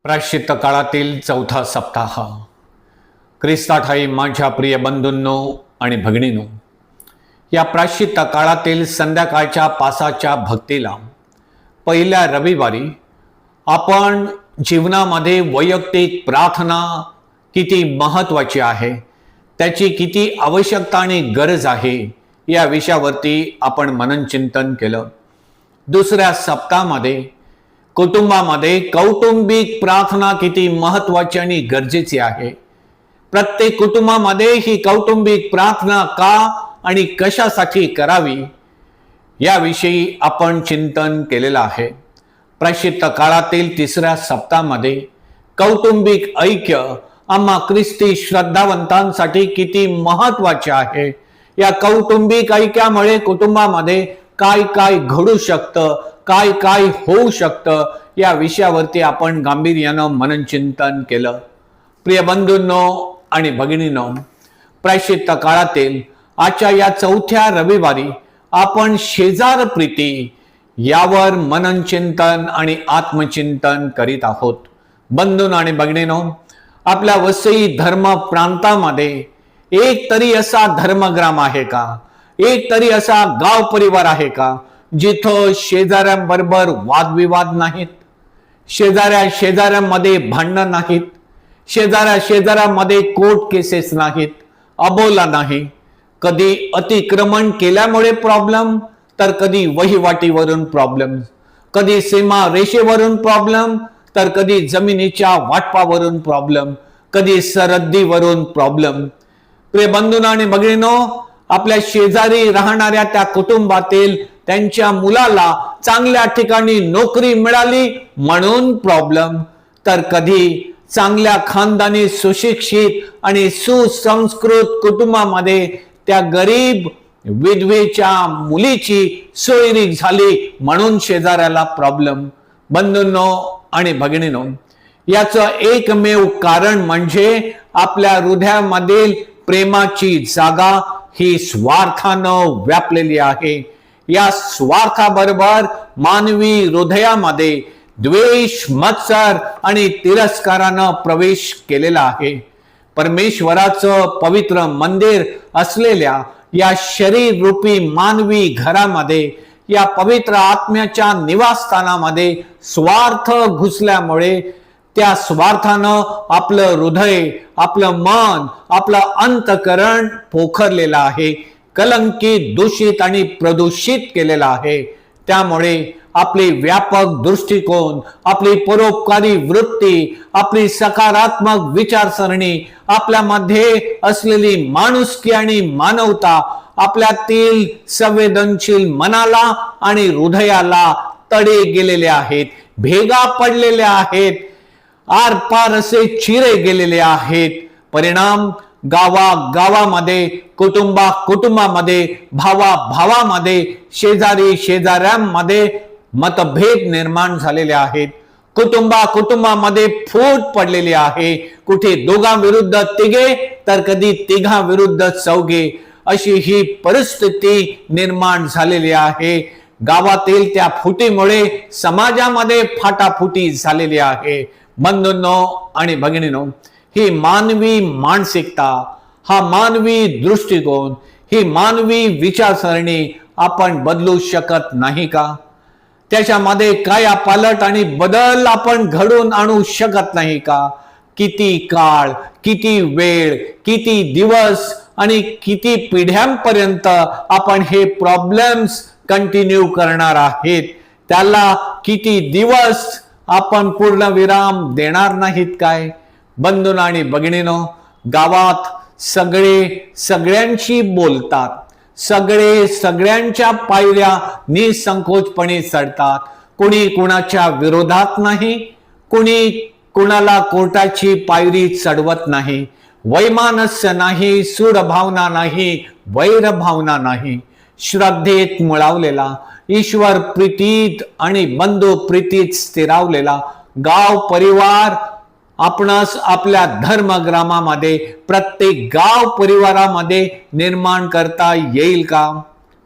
प्रायश्चित्त काळातील चौथा सप्ताह. ख्रिस्ताठाई माझ्या प्रिय बंधूंनो आणि भगिनींनो, या प्रायश्चित्त काळातील संध्याकाळच्या पासाच्या भक्तीला पहिल्या रविवारी आपण जीवनामध्ये वैयक्तिक प्रार्थना किती महत्त्वाची आहे, त्याची किती आवश्यकता आणि गरज आहे, या विषयावरती आपण मननचिंतन केलं. दुसऱ्या सप्ताहामध्ये कुटुंबामध्ये कौटुंबिक प्रार्थना किती महत्त्वाची आणि गरजेची आहे. प्रत्येक कुटुंबामध्ये ही कौटुंबिक प्रार्थना का आणि कशासाठी करावी, याविषयी आपण चिंतन केलेलं आहे. प्रायश्चित्त काळातील तिसऱ्या सप्ताहामध्ये कौटुंबिक ऐक्य आम्हा ख्रिस्ती श्रद्धावंतांसाठी किती महत्त्वाचे आहे. या कौटुंबिक ऐक्यामुळे कुटुंबामध्ये काय काय घडू शकतं, काय काय होऊ शकतं, या विषयावरती आपण गांभीर्यानं मननचिंतन केलं. प्रिय बंधूंनो आणि भगिनींनो, प्रायश्चित्त काळातील आजच्या या चौथ्या रविवारी आपण शेजार प्रीती यावर मननचिंतन आणि आत्मचिंतन करीत आहोत. बंधूंनो आणि भगिनींनो, आपल्या वसई धर्म प्रांतामध्ये एक तरी असा धर्मग्राम आहे का, एक तरी असा गाव परिवार आहे का जिथं शेजाऱ्यांबरोबर वादविवाद नाहीत, शेजाऱ्यांमध्ये भांडणं नाहीत, शेजाऱ्यामध्ये कोर्ट केसेस नाहीत, अबोला नाही, कधी अतिक्रमण केल्यामुळे प्रॉब्लेम, तर कधी वहिवाटीवरून प्रॉब्लेम, कधी सीमा रेषेवरून प्रॉब्लेम, तर कधी जमिनीच्या वाटपावरून प्रॉब्लेम, कधी सरहद्दीवरून प्रॉब्लेम. प्रिय बंधूंनो आणि भगिनींनो, आपल्या शेजारी राहणाऱ्या त्या कुटुंबातील त्यांच्या मुलाला चांगल्या ठिकाणी नोकरी मिळाली म्हणून प्रॉब्लेम, तर कधी चांगल्या खानदानी सुशिक्षित आणि सुसंस्कृत कुटुंबामध्ये त्या गरीब विधवेच्या मुलीची सोयरीक झाली म्हणून शेजाऱ्याला प्रॉब्लेम. बंधूंनो आणि भगिनींनो, याचं एकमेव कारण म्हणजे आपल्या हृदयामधील प्रेमाची जागा ही स्वार्थानं व्यापलेली आहे. या स्वार्थाबरोबर मानवी हृदयामध्ये द्वेष, मत्सर आणि तिरस्कारानं प्रवेश केलेला आहे. परमेश्वराचं पवित्र मंदिर असलेल्या या शरीर रूपी मानवी घरामध्ये, या पवित्र आत्म्याच्या निवासस्थानामध्ये स्वार्थ घुसल्यामुळे त्या स्वार्थानं आपलं हृदय, आपलं मन, आपलं अंतःकरण पोखरलेलं आहे, कलंकित, दूषित आणि प्रदूषित केलेलं आहे. त्यामुळे आपली व्यापक दृष्टिकोन, आपली परोपकारी वृत्ती, आपली सकारात्मक विचारसरणी, आपल्यामध्ये असलेली माणुसकी आणि मानवता, आपल्यातील संवेदनशील मनाला आणि हृदयाला तडे गेलेले आहेत, भेगा पडलेल्या आहेत, आरपार असे चिरे गेलेले आहेत. परिणाम गावामध्ये, कुटुंबामध्ये, भावामध्ये, शेजाऱ्यांमध्ये मतभेद निर्माण झालेले आहेत. कुटुंबामध्ये फूट पडलेली आहे. कुठे दोघांविरुद्ध तिघे, तर कधी तिघांविरुद्ध चौघे, अशी ही परिस्थिती निर्माण झालेली आहे. गावातील त्या फुटीमुळे समाजामध्ये फाटाफुटी झालेली आहे. बंधूंनो आणि भगिनींनो, ही मानवी मानसिकता, हा मानवी दृष्टिकोन, ही मानवी विचारसरणी आपण बदलू शकत नाही का? त्याच्यामध्ये कायापालट आणि बदल आपण घडवून आणू शकत नाही का? किती काळ, किती वेळ, किती दिवस आणि किती पिढ्यांपर्यंत आपण हे प्रॉब्लेम्स कंटिन्यू करणार आहेत? त्याला किती दिवस आपण पूर्णविराम देणार नाहीत काय? बंधूंनो आणि भगिनींनो, गावात सगळ्यांशी बोलतात, सगळ्यांच्या पायऱ्या निसंकोचपणे चढतात. कुणी कुणाच्या विरोधात नाही, कुणी कुणाला कोर्टाची पायरी चढवत नाही. वैमानस्य नाही, सूड भावना नाही, वैर भावना नाही. श्रद्धेत मुळावलेला, ईश्वर प्रीतीत आणि बंधू प्रीतीत स्थिरावलेला गाव परिवार आपणास आपल्या धर्मग्रामामध्ये, प्रत्येक गाव परिवारामध्ये निर्माण करता येईल का?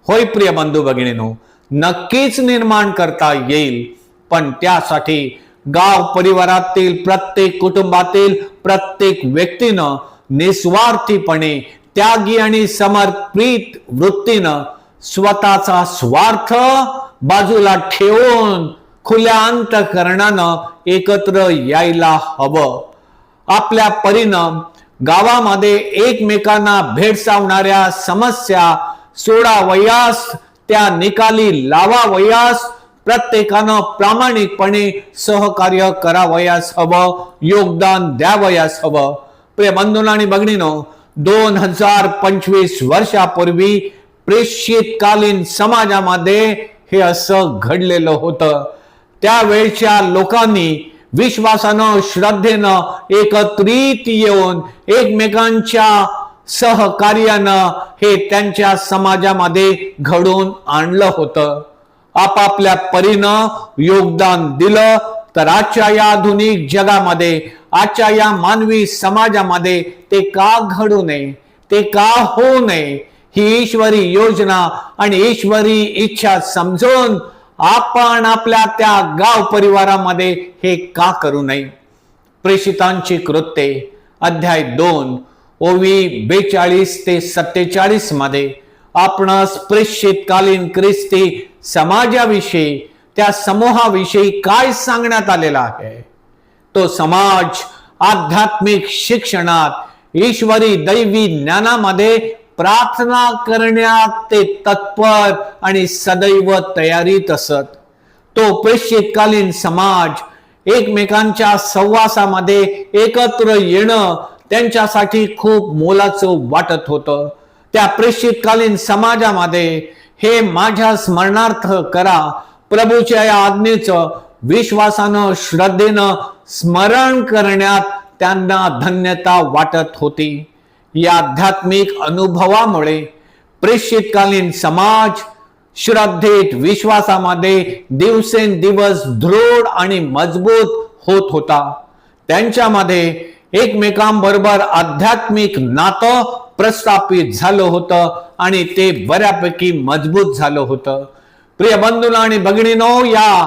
होय प्रिय बंधू भगिनींनो, नक्कीच निर्माण करता येईल. पण त्यासाठी गाव परिवारातील प्रत्येक कुटुंबातील प्रत्येक व्यक्तीनं निस्वार्थीपणे त्यागी आणि समर्पित वृत्तीनं स्वतःचा स्वार्थ बाजूला ठेवून खुल्या अंतःकरणानं एकत्र यायला हवं. आपल्या परीनं गावामध्ये एकमेकांना भेडसावणाऱ्या समस्या सोडावयास, त्या निकाली लावावयास प्रत्येकानं प्रामाणिकपणे सहकार्य करावयास हवं, योगदान द्यावयास हवं. प्रिय बंधूंनो आणि भगिनींनो, 2025 वर्षापूर्वी प्रेषितकालीन समाजामध्ये हे असं घडलेलं होतं. त्यावेळच्या लोकांनी विश्वासानं, श्रद्धेनं एकत्रित येऊन एकमेकांच्या सहकार्यानं हे त्यांच्या समाजामध्ये घडवून आणलं होतं. आपापल्या परीनं योगदान दिलं तर आजच्या या आधुनिक जगामध्ये, आजच्या या मानवी समाजामध्ये ते का घडू नये, ते का होऊ नये, ही ईश्वरी योजना आणि ईश्वरी इच्छा समजून आपण आपल्या त्या गाव परिवारामध्ये हे का करू नये. प्रेषितांची कृत्ये अध्याय 2 ओवी 42 ते 47 मध्ये आपणास प्रेषितकालीन ख्रिस्ती समाजाविषयी, त्या समूहाविषयी काय सांगण्यात आलेला आहे. तो समाज आध्यात्मिक शिक्षणात, ईश्वरी दैवी ज्ञानामध्ये प्रार्थना करण्यात ते तत्पर आणि सदैव तयारीत असत. तो प्रेषितकालीन समाज एकमेकांच्या सहवासामध्ये एकत्र येणं त्यांच्यासाठी खूप मोलाचं वाटत होतं. त्या प्रेषितकालीन समाजामध्ये हे माझ्या स्मरणार्थ करा, प्रभूच्या या आज्ञेचं विश्वासानं, श्रद्धेनं स्मरण करण्यात त्यांना धन्यता वाटत होती. या आध्यात्मिक अनुभवामुळे प्रेषितकालीन समाज श्रद्धेत, विश्वासामध्ये दिवसेंदिवस दृढ आणि मजबूत होत होता. त्यांच्यामध्ये एकमेकांबरोबर आध्यात्मिक नातं प्रस्थापित झालं होतं आणि ते बऱ्यापैकी मजबूत झालं होतं. प्रिय बंधूंनो आणि भगिनींनो, या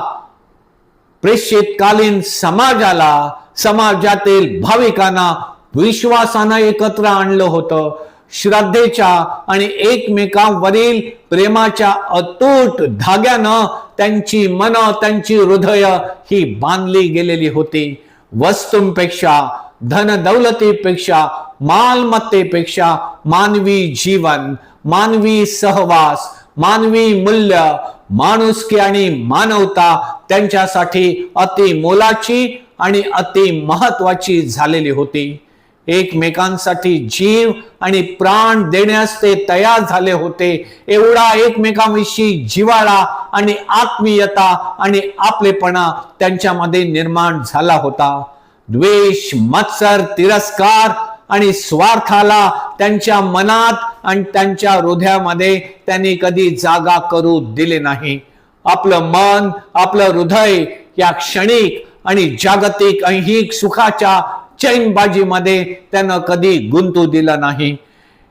प्रेषितकालीन समाजाला, समाजातील भाविकांना विश्वासानं एकत्र आणलं होतं. श्रद्धेच्या आणि एकमेकांवरील प्रेमाच्या अतूट धाग्यानं त्यांची मनं, त्यांची हृदय ही बांधली गेलेली होती. वस्तूंपेक्षा, धनदौलतीपेक्षा, मालमत्तेपेक्षा मानवी जीवन, मानवी सहवास, मानवी मूल्य, माणुसकी आणि मानवता त्यांच्यासाठी अति मोलाची आणि अति महत्वाची झालेली होती. एकमेकांसाठी जीव आणि प्राण देण्यास ते तयार झाले होते. एवढा एकमेकांविषयी जिव्हाळा आणि आत्मीयता आणि आपलेपणा त्यांच्यामध्ये निर्माण झाला होता. द्वेष, मत्सर, तिरस्कार आणि स्वार्थाला त्यांच्या मनात आणि त्यांच्या हृदयामध्ये त्यांनी कधी जागा करू दिले नाही. आपलं मन, आपलं हृदय या क्षणिक आणि जागतिक ऐहिक सुखाच्या चैनबाजीमध्ये त्यानं कधी गुंतू दिलं नाही.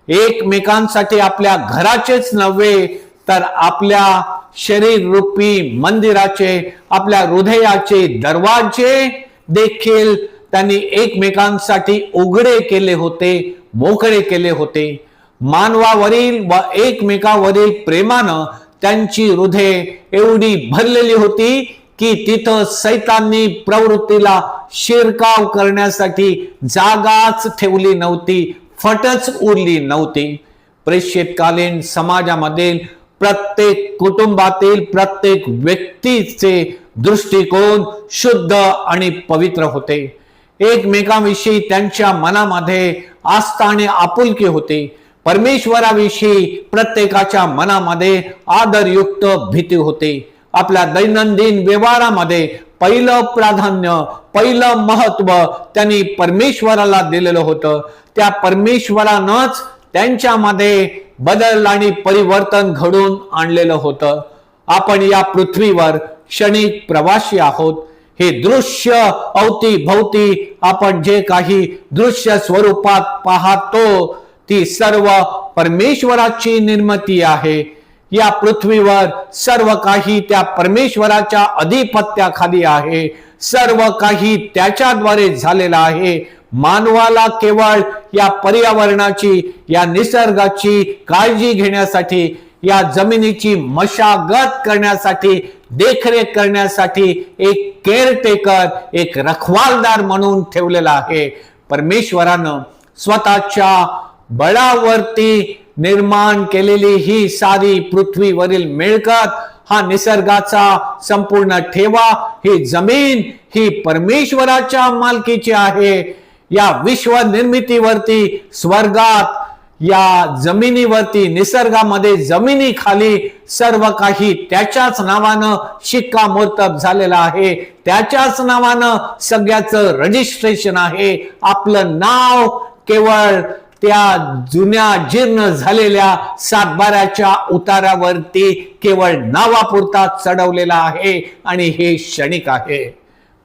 एकमेकांसाठी आपल्या घराचेच नव्हे तर आपल्या शरीर रूपी मंदिराचे, आपल्या हृदयाचे दरवाजे देखील त्यांनी एकमेकांसाठी उघडे केले होते, मोकळे केले होते. मानवावरील व एकमेकावरील प्रेमानं त्यांची हृदय एवढी भरलेली होती की तिथं सैतानी प्रवृत्तीला शिरकाव करण्यासाठी जागाच ठेवली नव्हती, फटच उरली नव्हती. प्रेषितकालीन समाजामधील प्रत्येक कुटुंबातील प्रत्येक व्यक्तीचे दृष्टिकोन शुद्ध आणि पवित्र होते. एकमेकांविषयी त्यांच्या मनामध्ये आस्था आणि आपुलकी होती. परमेश्वराविषयी प्रत्येकाच्या मनामध्ये आदरयुक्त भीती होती. आपल्या दैनंदिन व्यवहारामध्ये पहिलं प्राधान्य, पहिलं महत्व त्यांनी परमेश्वराला दिलेलं होतं. त्या परमेश्वरानंच त्यांच्यामध्ये बदल आणि परिवर्तन घडून आणलेलं होतं. आपण या पृथ्वीवर क्षणिक प्रवासी आहोत. हे दृश्य अवतीभवती आपण जे काही दृश्य स्वरूपात पाहतो ती सर्व परमेश्वराची निर्मिती आहे. या पृथ्वीवर सर्व काही त्या परमेश्वराच्या अधिपत्याखाली आहे, सर्व काही त्याच्याद्वारे झालेलं आहे. मानवाला केवळ या पर्यावरणाची, या निसर्गाची काळजी घेण्यासाठी, या जमिनीची मशागत करण्यासाठी, देखरेख करण्यासाठी एक केअरटेकर, एक रखवालदार म्हणून ठेवलेला आहे. परमेश्वरानं स्वतःच्या बळावरती निर्माण केलेली ही सारी पृथ्वीवरील मिळकत, हा निसर्गाचा संपूर्ण ठेवा, ही जमीन ही परमेश्वराच्या मालकीची आहे. या विश्व निर्मितीवरती, स्वर्गात, या जमिनीवरती, निसर्गामध्ये, जमिनीखाली सर्व काही त्याच्याच नावानं शिक्कामोर्तब झालेलं आहे. त्याच्याच नावानं सगळ्याचं रजिस्ट्रेशन आहे. आपलं नाव केवळ त्या जुन्या जीर्ण झालेल्या सातबाऱ्याच्या उतारावरती केवळ नावापुरता चढवलेला आहे आणि हे क्षणिक आहे.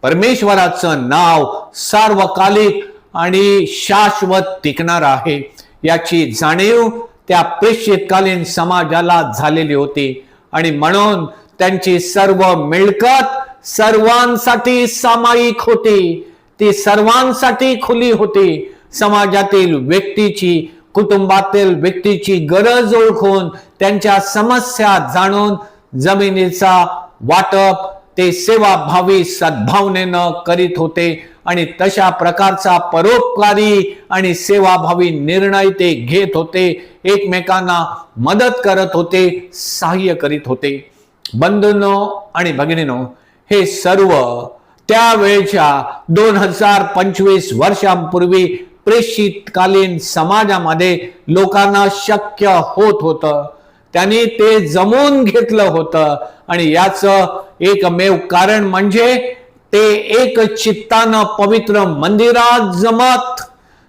परमेश्वराचं नाव सार्वकालिक आणि शाश्वत टिकणार आहे. याची जाणीव त्या प्रेषितकालीन समाजाला झालेली होती आणि म्हणून त्यांची सर्व मिळकत सर्वांसाठी सामायिक होती, ती सर्वांसाठी खुली होती. समाजातील व्यक्तीची, कुटुंबातील व्यक्तीची गरज ओळखून, त्यांच्या समस्या जाणून जमिनीचा वाटप ते सेवाभावी सद्भावनेनं करीत होते आणि तशा प्रकारचा परोपकारी आणि सेवाभावी निर्णय ते घेत होते. एकमेकांना मदत करत होते, सहाय्य करीत होते. बंधूंनो आणि भगिनींनो, हे सर्व त्यावेळच्या 2025 वर्षांपूर्वी प्रेषितकालीन समाजामध्ये लोकांना शक्य होत होतं. त्यांनी ते जमवून घेतलं होतं आणि याचं एकमेव कारण म्हणजे ते एक चित्तानं पवित्र मंदिरात जमत,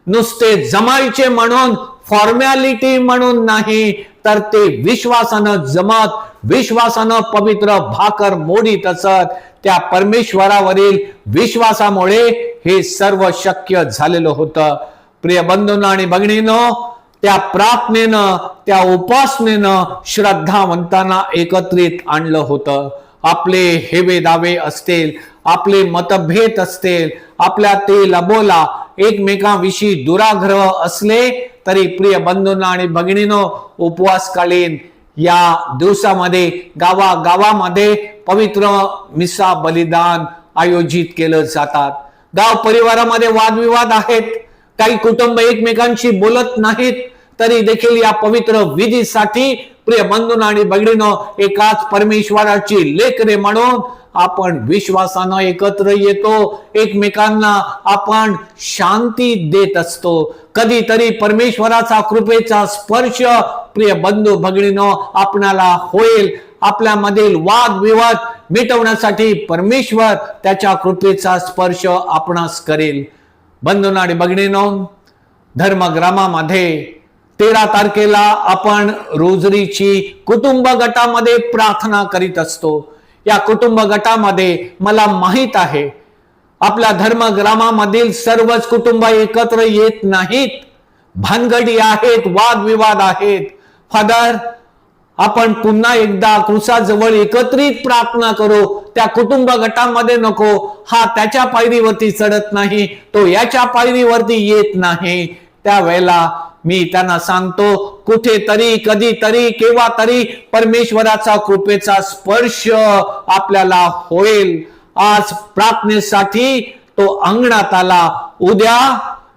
नुसते जमायचे म्हणून, फॉर्मॅलिटी म्हणून नाही, तर ते विश्वासानं जमत, विश्वासानं पवित्र भाकर मोडीत असत. त्या परमेश्वरावरील विश्वासामुळे हे सर्व शक्य झालेलं होतं. प्रिय बंधूंनो आणि भगिनींनो, त्या प्रार्थनेनं, त्या उपासनेनं श्रद्धावंतांना एकत्रित आणलं होतं. आपले हेवे दावे असतील, आपले मतभेद असतील, आपल्यातील अबोला एकमेकांविषयी दुराग्रह असले तरी प्रिय बंधूंनो आणि भगिनींनो, उपवासकालीन या दिवसामध्ये गावागावामध्ये पवित्र मिसा बलिदान आयोजित केलं जातात. गाव परिवारामध्ये वादविवाद आहेत, काही कुटुंब एकमेकांशी बोलत नाहीत, तरी देखील या पवित्र विधीसाठी प्रिय बंधूंनो आणि भगिनींनो, एकाच परमेश्वराची लेकरे म्हणून आपण विश्वासानं एकत्र येतो. एकमेकांना आपण शांती देत असतो. कधीतरी परमेश्वराचा कृपेचा स्पर्श प्रिय बंधू भगिनींनो आपणाला होईल. आपल्यामधील वादविवाद मिटवण्यासाठी परमेश्वर त्याच्या कृपेचा स्पर्श आपणास करेल. बंधूंनो आणि भगिनींनो, धर्मग्रामामध्ये 13 तारखेला आपण रोजरीची कुटुंब गटामध्ये प्रार्थना करीत असतो. या कुटुंब गटामध्ये मला माहित आहे आपल्या धर्मग्रामामधील सर्वच कुटुंब एकत्र येत नाहीत. भानगडी आहेत, वादविवाद आहेत. फादर, आपण पुन्हा एकदा क्रुसाजवळ एकत्रित प्रार्थना करू. त्या कुटुंब गटामध्ये नको, हा त्याच्या पायरीवरती चढत नाही, तो याच्या पायरीवरती येत नाही. त्यावेळेला मी त्यांना सांगतो, कुठेतरी, कधीतरी, केव्हा तरी परमेश्वराचा कृपेचा स्पर्श आपल्याला होईल. आज प्रार्थनेसाठी तो अंगणात आला, उद्या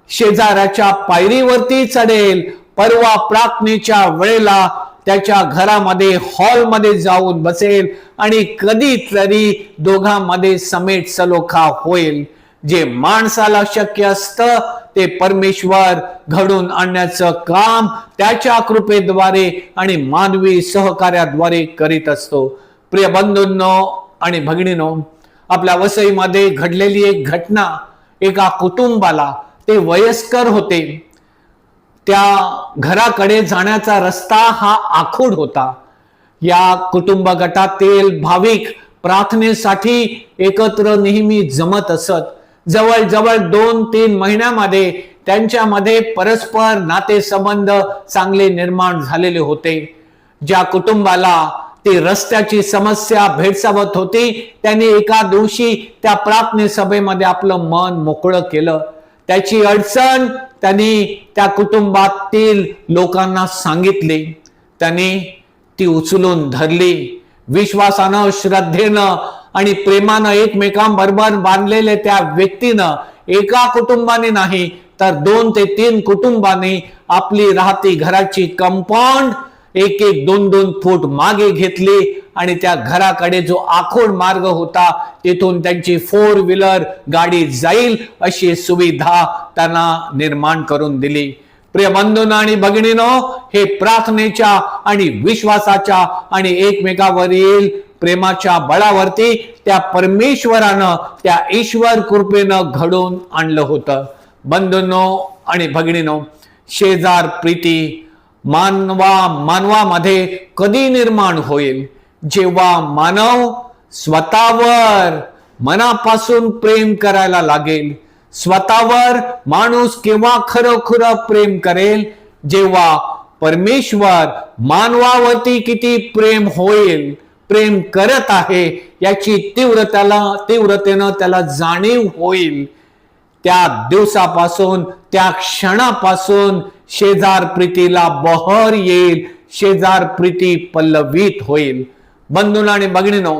शेजाऱ्याच्या पायरीवरती चढेल, परवा प्रार्थनेच्या वेळेला त्याच्या घरामध्ये हॉलमध्ये जाऊन बसेल आणि कधीतरी दोघांमध्ये समेट सलोखा होईल. जे माणसाला शक्य असतं ते परमेश्वर घडून आणण्याचं काम त्याच्या कृपेद्वारे आणि मानवी सहकार्याद्वारे करीत असतो. प्रिय बंधूंनो आणि भगिनींनो, आपल्या वसईमध्ये घडलेली एक घटना, एका कुटुंबाला, ते वयस्कर होते, त्या घराकडे जाण्याचा रस्ता हा आखूड होता. या कुटुंब गटातील भाविक प्रार्थनेसाठी एकत्र नेहमी जमत असत. जवळजवळ 2-3 महिन्यामध्ये त्यांच्यामध्ये परस्पर नातेसंबंध चांगले निर्माण झालेले होते. ज्या कुटुंबाला ती रस्त्याची समस्या भेडसावत होती, त्यांनी एका दिवशी त्या प्रार्थना सभेमध्ये आपलं मन मोकळं केलं. त्याची अडचण त्यांनी त्या कुटुंबातील लोकांना सांगितली. त्यांनी ती उचलून धरली. विश्वासानं, श्रद्धेनं आणि प्रेमानं एकमेकांबरोबर बांधलेले त्या व्यक्तीनं एका कुटुंबाने नाही तर 2 ते 3 कुटुंबांनी आपली राहती घराची कंपाऊंड 1-1, 2-2 फूट मागे घेतली आणि त्या घराकडे जो आखूड मार्ग होता तिथून त्यांची 4 व्हीलर गाडी जाईल अशी सुविधा त्यांना निर्माण करून दिली. प्रिय बंधूंनो आणि भगिनींनो, हे प्रार्थनेच्या आणि विश्वासाच्या आणि एकमेकावरील प्रेमाच्या बळावरती त्या परमेश्वरानं, त्या ईश्वर कृपेनं घडवून आणलं होतं. बंधूंनो आणि भगिनींनो, शेजार प्रीती मानवामध्ये कधी निर्माण होईल? जेव्हा मानव स्वतःवर मनापासून प्रेम करायला लागेल. स्वतःवर माणूस केव्हा खरोखर प्रेम करेल? जेव्हा परमेश्वर मानवावरती किती प्रेम होईल, प्रेम करत आहे याची तीव्रतेनं त्याला जाणीव होईल. त्या दिवसापासून, त्या क्षणापासून शेजार प्रीतीला बहर येईल, शेजार प्रीती पल्लवित होईल. बंधूंनो आणि भगिनींनो,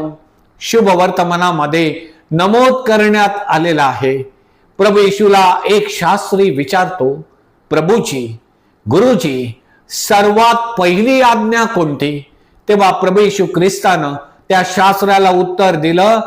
शुभ वर्तमानामध्ये नमूद करण्यात आलेला आहे. प्रभू येशूला एक शास्त्री विचारतो, प्रभूजी, गुरुजी, सर्वात पहिली आज्ञा कोणती? तेव्हा प्रभू येशू ख्रिस्तानं त्या शास्त्राला उत्तर दिलं,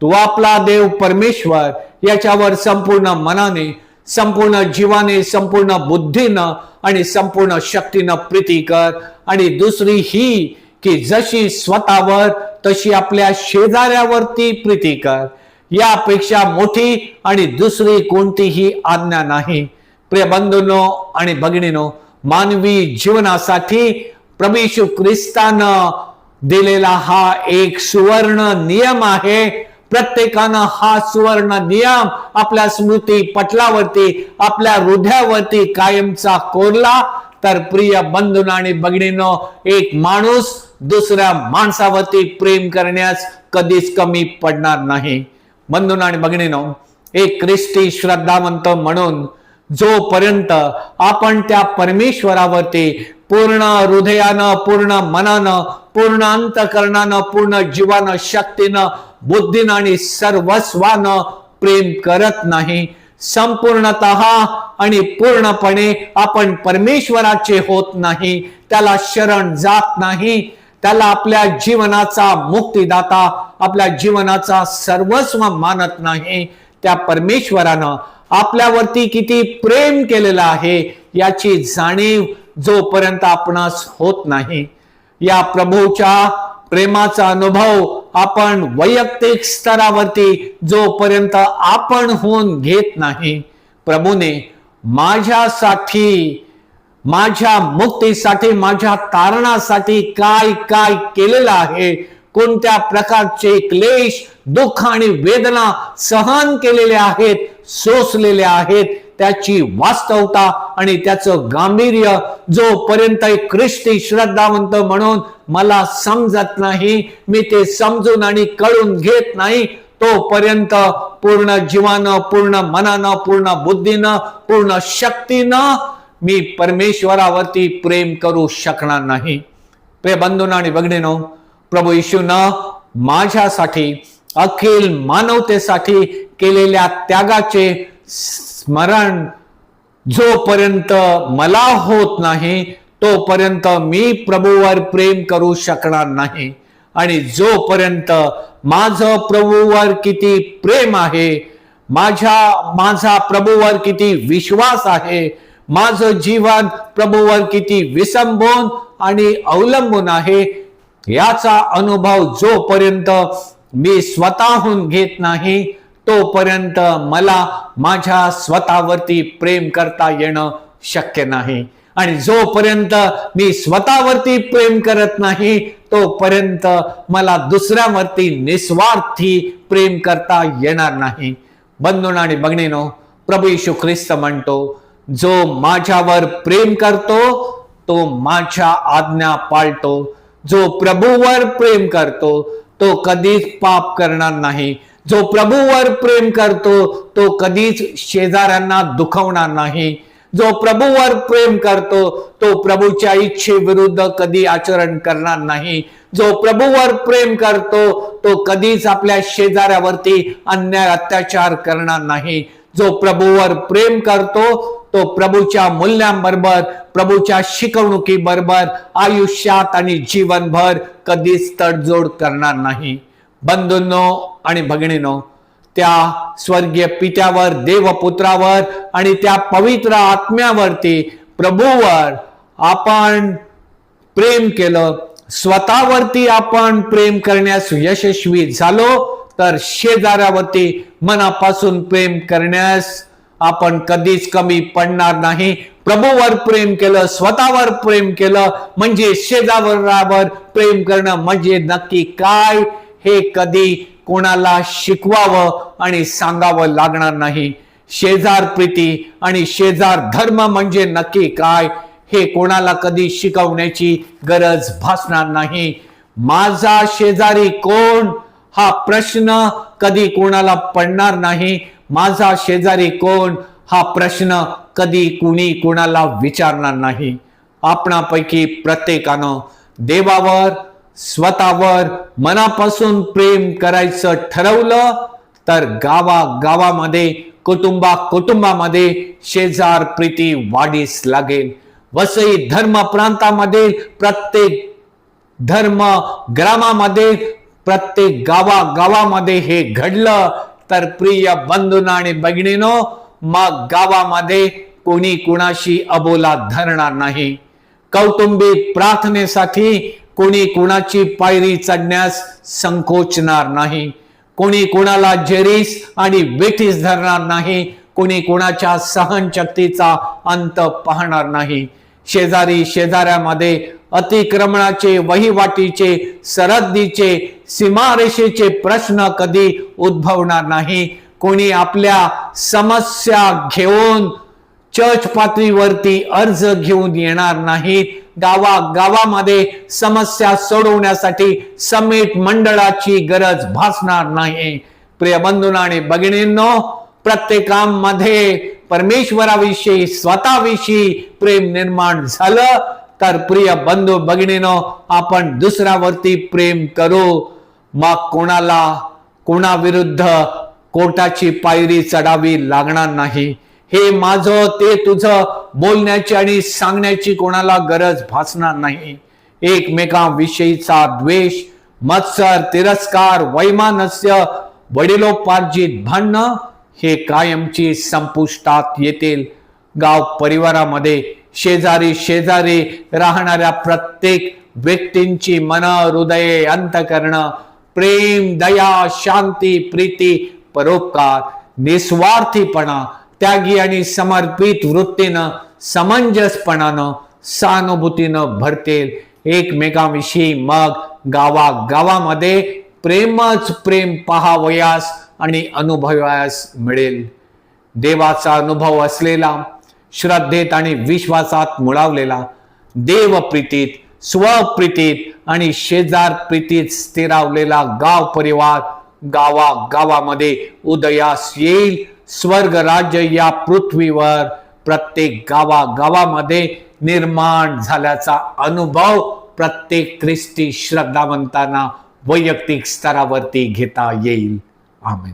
तू आपला देव परमेश्वर याच्यावर संपूर्ण मनाने, संपूर्ण जीवाने, संपूर्ण बुद्धीनं आणि संपूर्ण शक्तीनं प्रीती कर. आणि दुसरी ही की जशी स्वतःवर तशी आपल्या शेजाऱ्यावरती प्रीती कर. यापेक्षा मोठी आणि दुसरी कोणतीही आज्ञा नाही. प्रिय बंधूंनो आणि भगिनींनो, मानवी जीवनासाठी प्रभू येशू ख्रिस्तानं दिलेला हा एक सुवर्ण नियम आहे. प्रत्येकानं हा सुवर्ण नियम आपल्या स्मृती पटलावरती, आपल्या हृदयावरती कायमचा कोरला तर प्रिय बंधूंनो आणि भगिनींनो, एक माणूस दुसऱ्या माणसावरती प्रेम करण्यास कधीच कमी पडणार नाही. बंधूंनो आणि भगिनींनो, एक ख्रिस्ती श्रद्धावंत म्हणून जोपर्यंत आपण त्या परमेश्वरावरती पूर्ण हृदयानं, पूर्ण मनानं, पूर्ण अंतकरणानं, पूर्ण जीवानं, शक्तीनं, बुद्धीनं आणि सर्वस्वानं प्रेम करत नाही, संपूर्णतः आणि पूर्णपणे आपण परमेश्वराचे होत नाही, त्याला शरण जात नाही, त्याला आपल्या जीवनाचा मुक्तिदाता, आपल्या जीवनाचा सर्वस्व मानत नाही, त्या परमेश्वरानं आपल्यावरती किती प्रेम केलेलं आहे याची जाणीव जोपर्यंत आपणास होत नाही, या प्रभूच्या प्रेमाचा अनुभव आपण वैयक्तिक स्तरावरती जोपर्यंत आपण होऊन घेत नाही, प्रभूने माझ्यासाठी, माझ्या मुक्तीसाठी, माझ्या तारणासाठी काय काय केलेलं आहे, कोणत्या प्रकारचे क्लेश, दुःख आणि वेदना सहन केलेले आहेत, सोसलेले आहेत, त्याची वास्तवता आणि त्याचं गांभीर्य जोपर्यंत एक ख्रिस्ती श्रद्धावंत म्हणून मला समजत नाही, मी ते समजून आणि कळून घेत नाही, तोपर्यंत पूर्ण जीवानं, पूर्ण मनानं, पूर्ण बुद्धीनं, पूर्ण शक्तीनं मी परमेश्वरावरती प्रेम करू शकणार नाही. प्रिय बंधूंनो आणि भगिनींनो, प्रभू येशूनं माझ्यासाठी, अखिल मानवतेसाठी केलेल्या त्यागाचे स्मरण जोपर्यंत मला होत नाही तोपर्यंत मी प्रभूवर प्रेम करू शकणार नाही. आणि जोपर्यंत माझं प्रभूवर किती प्रेम आहे, माझा प्रभूवर किती विश्वास आहे, माझं जीवन प्रभूवर किती विसंबून आणि अवलंबून आहे, याचा अनुभव जोपर्यंत मी स्वतःहून घेत नाही तोपर्यंत मला माझ्या स्वतःवरती प्रेम करता येणं शक्य नाही. आणि जोपर्यंत मी स्वतःवरती प्रेम करत नाही तोपर्यंत मला दुसऱ्यावरती निस्वार्थी प्रेम करता येणार नाही. बंधूंनो आणि भगिनींनो, प्रभू येशू ख्रिस्त म्हणतो, जो माझ्यावर प्रेम करतो तो माझ्या आज्ञा पाळतो. जो प्रभूवर प्रेम करतो तो कधीच पाप करणार नाही. जो प्रभूवर प्रेम करतो तो कधीच शेजाऱ्यांना दुखवणार नाही. जो प्रभूवर प्रेम करतो तो प्रभूच्या इच्छेविरुद्ध कधी आचरण करणार नाही. जो प्रभूवर प्रेम करतो तो कधीच आपल्या शेजाऱ्यावरती अन्याय अत्याचार करणार नाही. जो प्रभूवर प्रेम करतो तो प्रभूच्या मूल्यांबरोबर, प्रभूच्या शिकवणुकीबरोबर आयुष्यात आणि जीवनभर कधीच तडजोड करणार नाही. बंधूंनो आणि भगिनींनो, त्या स्वर्गीय पित्यावर, देवपुत्रावर आणि त्या पवित्र आत्म्यावरती, प्रभूवर आपण प्रेम केलं, स्वतःवरती आपण प्रेम करण्यास यशस्वी झालो, तर शेजाऱ्यावरती मनापासून प्रेम करण्यास आपण कधीच कमी पडणार नाही. प्रभूवर प्रेम केलं, स्वतःवर प्रेम केलं म्हणजे शेजाऱ्यावर प्रेम करणं म्हणजे नक्की काय हे कधी कोणाला शिकवावं आणि सांगावं लागणार नाही. शेजार प्रीती आणि शेजार धर्म म्हणजे नक्की काय हे कोणाला कधी शिकवण्याची गरज भासणार नाही. माझा शेजारी कोण हा प्रश्न कधी कोणाला पडणार नाही. माझा शेजारी कोण हा प्रश्न कधी कुणी कोणाला विचारणार नाही. आपणापैकी प्रत्येकानं देवावर, स्वतःवर मनापासून प्रेम करायचं ठरवलं तर गावागावामध्ये, कुटुंबामध्ये शेजार प्रीती वाढीस लागेल. वसई धर्म प्रांतामध्ये, प्रत्येक धर्म ग्रामामध्ये, प्रत्येक गावागावामध्ये हे घडलं तर प्रिय बंधूंनो आणि भगिनींनो, मग गावामध्ये कोणी कुणाशी अबोला धरणार नाही. कौटुंबिक प्रार्थनेसाठी कोणी कुणाची पायरी चढण्यास संकोचणार नाही. कोणी कुणाला जेरीस आणि वेठीस धरणार नाही. कोणी कुणाच्या सहनशक्तीचा अंत पाहणार नाही. शेजारी शेजाऱ्यामध्ये अतिक्रमणाचे, वहिवाटीचे, सरहद्दीचे, सीमारेषेचे प्रश्न कधी उद्भवणार नाही. कोणी आपल्या समस्या घेऊन चर्च पातळीवरती अर्ज घेऊन येणार नाहीत. गावागावामध्ये समस्या सोडवण्यासाठी समेट मंडळाची गरज भासणार नाही. प्रिय बंधूंनो आणि भगिनींनो, प्रत्येकामध्ये परमेश्वराविषयी, स्वतःविषयी प्रेम निर्माण झालं तर प्रिय बंधू भगिनींनो, आपण दुसऱ्यावरती प्रेम करू. मग कोणाविरुद्ध कोर्टाची पायरी चढावी लागणार नाही. हे माझं, ते तुझं बोलण्याची आणि सांगण्याची कोणाला गरज भासणार नाही. एकमेकांविषयीचा द्वेष, मत्सर, तिरस्कार, वैमनस्य, वडिलोपार्जित भांडणं हे कायमची संपुष्टात येतील. गाव परिवारामध्ये शेजारी राहणाऱ्या प्रत्येक व्यक्तींची मन, हृदये, अंतःकरण प्रेम, दया, शांती, प्रीती, परोपकार, निस्वार्थीपणा, त्यागी आणि समर्पित वृत्तीनं, समंजसपणानं, सहानुभूतीनं भरतील. एकमेकांविषयी मग गावागावामध्ये प्रेमच प्रेम पाहावयास आणि अनुभवायास मिळेल. देवाचा अनुभव असलेला, श्रद्धेत आणि विश्वासात मुळावलेला, देवप्रीतीत, स्वप्रीतीत आणि शेजार प्रीतीत स्थिरावलेला गाव परिवार गावागावामध्ये उदयास येईल. स्वर्ग राज्य या पृथ्वीवर प्रत्येक गावागावामध्ये निर्माण झाल्याचा अनुभव प्रत्येक ख्रिस्ती श्रद्धावंतांना वैयक्तिक स्तरावरती घेता येईल. आमेन.